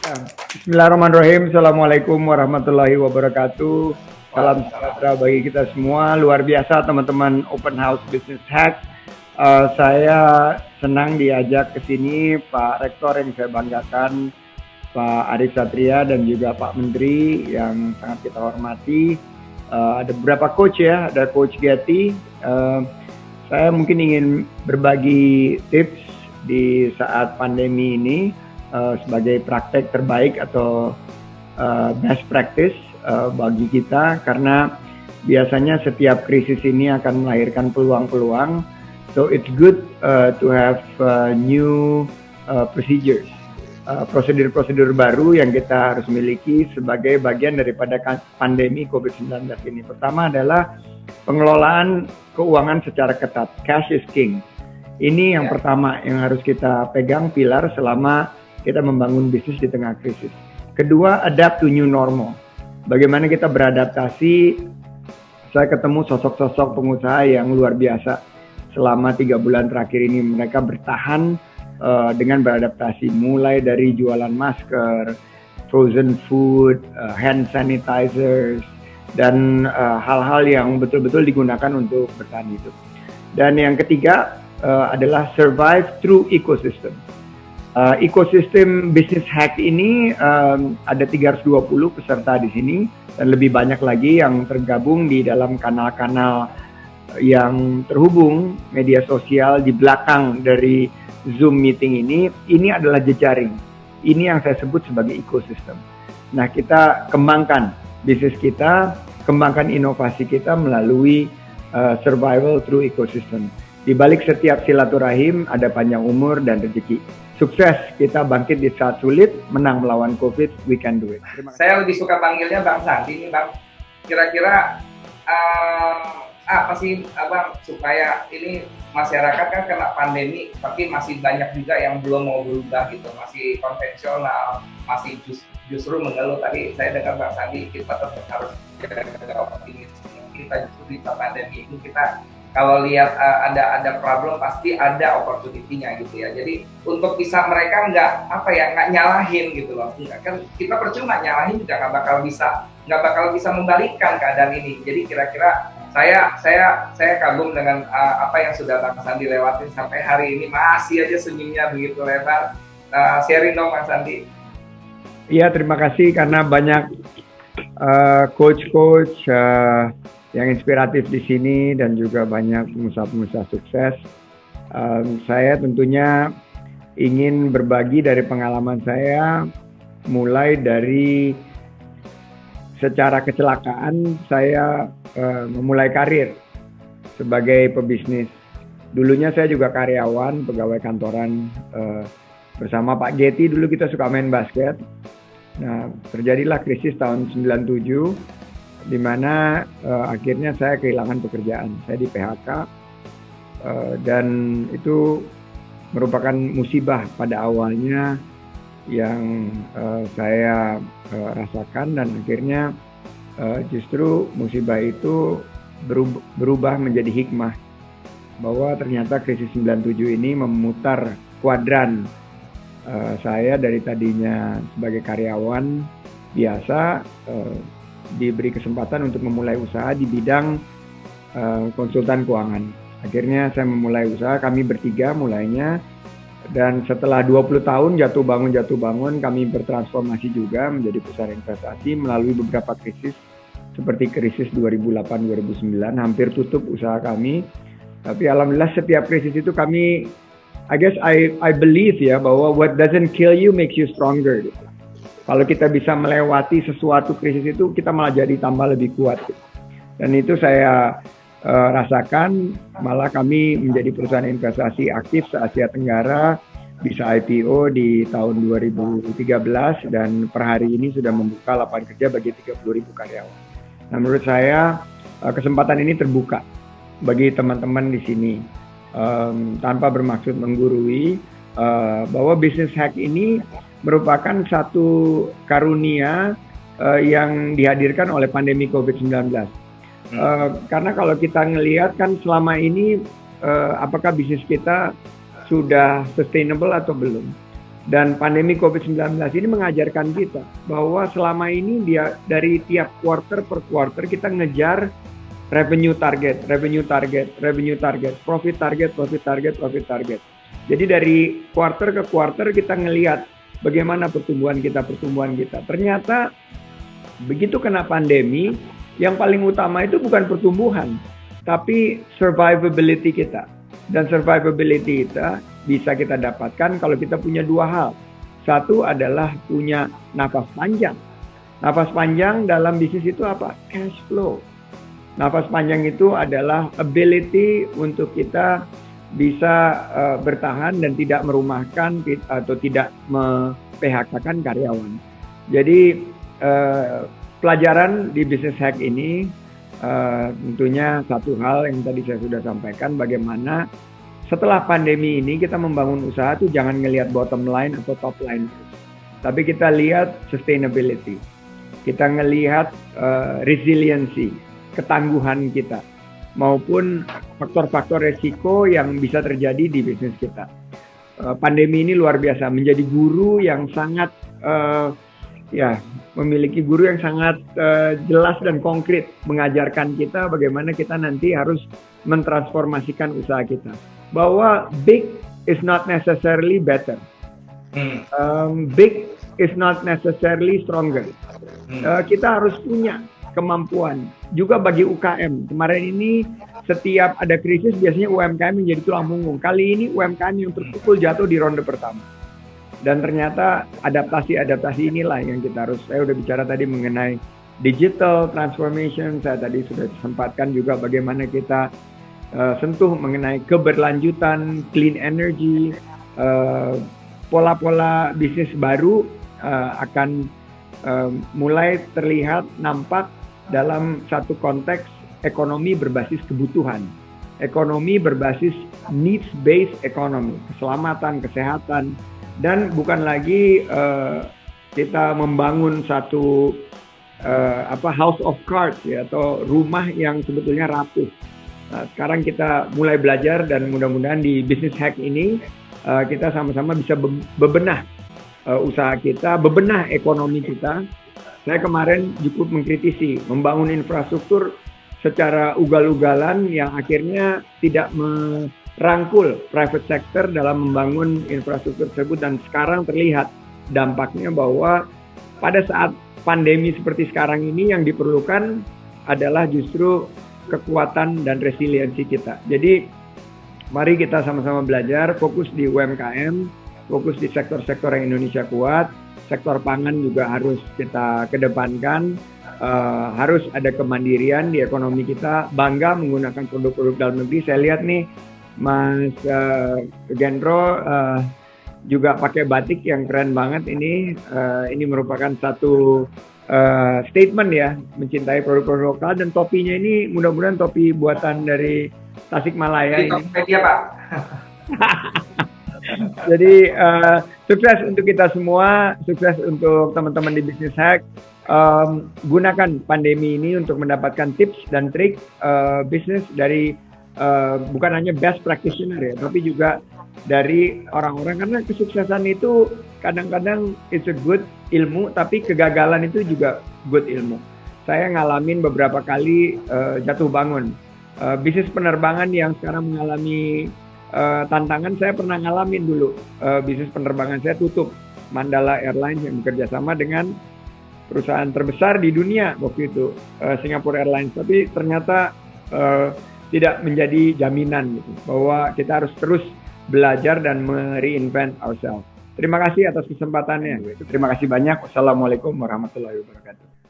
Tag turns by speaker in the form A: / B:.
A: Bismillahirrahmanirrahim. Assalamualaikum warahmatullahi wabarakatuh. Salam sejahtera bagi kita semua. Luar biasa teman-teman Open House Business Hack. Saya senang diajak ke sini Pak Rektor yang saya banggakan, Pak Arief Satria dan juga Pak Menteri yang sangat kita hormati. Ada beberapa coach ya, ada Coach Getty. Saya mungkin ingin berbagi tips di saat pandemi ini sebagai praktek terbaik atau best practice bagi kita, karena biasanya setiap krisis ini akan melahirkan peluang-peluang. So it's good to have new procedures, prosedur-prosedur baru yang kita harus miliki sebagai bagian daripada pandemi COVID-19 ini. Pertama adalah pengelolaan keuangan secara ketat. Cash is king. Ini yang pertama yang harus kita pegang pilar selama kita membangun bisnis di tengah krisis. Kedua, adapt to new normal. Bagaimana kita beradaptasi. Saya ketemu sosok-sosok pengusaha yang luar biasa selama 3 bulan terakhir ini. Mereka bertahan dengan beradaptasi, mulai dari jualan masker, frozen food, hand sanitizers, dan hal-hal yang betul-betul digunakan untuk bertahan hidup. Dan yang ketiga adalah survive through ecosystem. Ekosistem Business Hack ini ada 320 peserta di sini dan lebih banyak lagi yang tergabung di dalam kanal-kanal yang terhubung media sosial di belakang dari Zoom meeting ini. Ini adalah jejaring. Ini yang saya sebut sebagai ekosistem. Nah, kita kembangkan bisnis kita, kembangkan inovasi kita melalui survival through ecosystem. Di balik setiap silaturahim ada panjang umur dan rezeki. Sukses, kita bangkit di saat sulit, menang melawan COVID, we can do it.
B: Saya lebih suka panggilnya Bang Sandi nih Bang. Kira-kira apa sih Abang supaya ini masyarakat kan kena pandemi, tapi masih banyak juga yang belum mau berubah gitu, masih konvensional, masih justru mengeluh. Tadi saya dengar Bang Sandi, kita tetap harus jaga optimis. Kita justru di pandemi ini kita kalau lihat ada problem pasti ada opportunity-nya gitu ya. Jadi untuk bisa mereka nggak nyalahin gitu loh. Kan kita percuma nyalahin juga nggak bakal bisa membalikkan keadaan ini. Jadi kira-kira saya kagum dengan apa yang sudah Bang Sandi lewatin sampai hari ini, masih aja senyumnya begitu lebar. Sharing dong Bang Sandi.
A: Iya, terima kasih karena banyak coach-coach yang inspiratif di sini dan juga banyak pengusaha-pengusaha sukses. Saya tentunya ingin berbagi dari pengalaman saya, mulai dari secara kecelakaan saya memulai karir sebagai pebisnis. Dulunya saya juga karyawan, pegawai kantoran bersama Pak Getty. Dulu kita suka main basket. Nah, terjadilah krisis tahun 97. Di mana akhirnya saya kehilangan pekerjaan. Saya di PHK dan itu merupakan musibah pada awalnya yang saya rasakan, dan akhirnya justru musibah itu berubah menjadi hikmah bahwa ternyata krisis 97 ini memutar kuadran saya dari tadinya sebagai karyawan biasa diberi kesempatan untuk memulai usaha di bidang konsultan keuangan. Akhirnya saya memulai usaha, kami bertiga mulainya, dan setelah 20 tahun jatuh bangun kami bertransformasi juga menjadi perusahaan investasi melalui beberapa krisis seperti krisis 2008-2009, hampir tutup usaha kami. Tapi alhamdulillah setiap krisis itu kami, I believe ya, bahwa what doesn't kill you makes you stronger gitu. Kalau kita bisa melewati sesuatu krisis itu, kita malah jadi tambah lebih kuat. Dan itu saya rasakan, malah kami menjadi perusahaan investasi aktif se-Asia Tenggara, bisa IPO di tahun 2013, dan per hari ini sudah membuka lapangan kerja bagi 30.000 karyawan. Nah, menurut saya kesempatan ini terbuka bagi teman-teman di sini. Tanpa bermaksud menggurui, bahwa Business Hack ini merupakan satu karunia yang dihadirkan oleh pandemi COVID-19. Karena kalau kita ngelihat kan selama ini apakah bisnis kita sudah sustainable atau belum. Dan pandemi COVID-19 ini mengajarkan kita bahwa selama ini dia dari tiap quarter per quarter kita ngejar revenue target, profit target. Jadi dari quarter ke quarter kita ngelihat bagaimana pertumbuhan kita. Ternyata begitu kena pandemi, yang paling utama itu bukan pertumbuhan, tapi survivability kita. Dan survivability kita bisa kita dapatkan kalau kita punya dua hal. Satu adalah punya nafas panjang. Nafas panjang dalam bisnis itu apa? Cash flow. Nafas panjang itu adalah ability untuk kita bisa bertahan dan tidak merumahkan atau tidak me-PHK-kan karyawan. Jadi pelajaran di Business Hack ini tentunya satu hal yang tadi saya sudah sampaikan, bagaimana setelah pandemi ini kita membangun usaha tuh jangan ngelihat bottom line atau top line, tapi kita lihat sustainability, kita ngelihat resiliency, ketangguhan kita, maupun faktor-faktor resiko yang bisa terjadi di bisnis kita. Pandemi ini luar biasa, menjadi guru yang sangat memiliki guru yang sangat jelas dan konkret, mengajarkan kita bagaimana kita nanti harus mentransformasikan usaha kita. Bahwa big is not necessarily better, big is not necessarily stronger. Kita harus punya kemampuan. Juga bagi UKM, kemarin ini setiap ada krisis biasanya UMKM menjadi tulang punggung. Kali ini UMKM yang terpukul jatuh di ronde pertama. Dan ternyata adaptasi inilah yang kita harus, saya udah bicara tadi mengenai digital transformation, saya tadi sudah sempatkan juga bagaimana kita sentuh mengenai keberlanjutan, clean energy, pola-pola bisnis baru akan mulai terlihat nampak dalam satu konteks ekonomi berbasis kebutuhan, ekonomi berbasis needs-based economy, keselamatan, kesehatan, dan bukan lagi kita membangun satu house of cards ya, atau rumah yang sebetulnya rapuh. Nah, sekarang kita mulai belajar dan mudah-mudahan di Business Hack ini kita sama-sama bisa bebenah usaha kita, bebenah ekonomi kita. Saya kemarin cukup mengkritisi membangun infrastruktur secara ugal-ugalan yang akhirnya tidak merangkul private sector dalam membangun infrastruktur tersebut, dan sekarang terlihat dampaknya bahwa pada saat pandemi seperti sekarang ini yang diperlukan adalah justru kekuatan dan resiliensi kita. Jadi mari kita sama-sama belajar, fokus di UMKM, fokus di sektor-sektor yang Indonesia kuat, sektor pangan juga harus kita kedepankan, harus ada kemandirian di ekonomi kita, bangga menggunakan produk-produk dalam negeri. Saya lihat nih Mas Gendro juga pakai batik yang keren banget ini merupakan satu statement ya, mencintai produk-produk lokal, dan topinya ini mudah-mudahan topi buatan dari Tasikmalaya ini.
B: Tokopedia, Pak.
A: Jadi sukses untuk kita semua, sukses untuk teman-teman di Business Hack. Gunakan pandemi ini untuk mendapatkan tips dan trik bisnis dari bukan hanya best practitioner ya, tapi juga dari orang-orang, karena kesuksesan itu kadang-kadang it's a good ilmu, tapi kegagalan itu juga good ilmu. Saya ngalamin beberapa kali jatuh bangun. Bisnis penerbangan yang sekarang mengalami tantangan, saya pernah ngalamin dulu. Bisnis penerbangan saya tutup, Mandala Airlines yang bekerja sama dengan perusahaan terbesar di dunia waktu itu, Singapore Airlines. Tapi ternyata tidak menjadi jaminan gitu, bahwa kita harus terus belajar dan mereinvent ourselves. Terima kasih atas kesempatannya. Terima kasih banyak. Wassalamualaikum warahmatullahi wabarakatuh.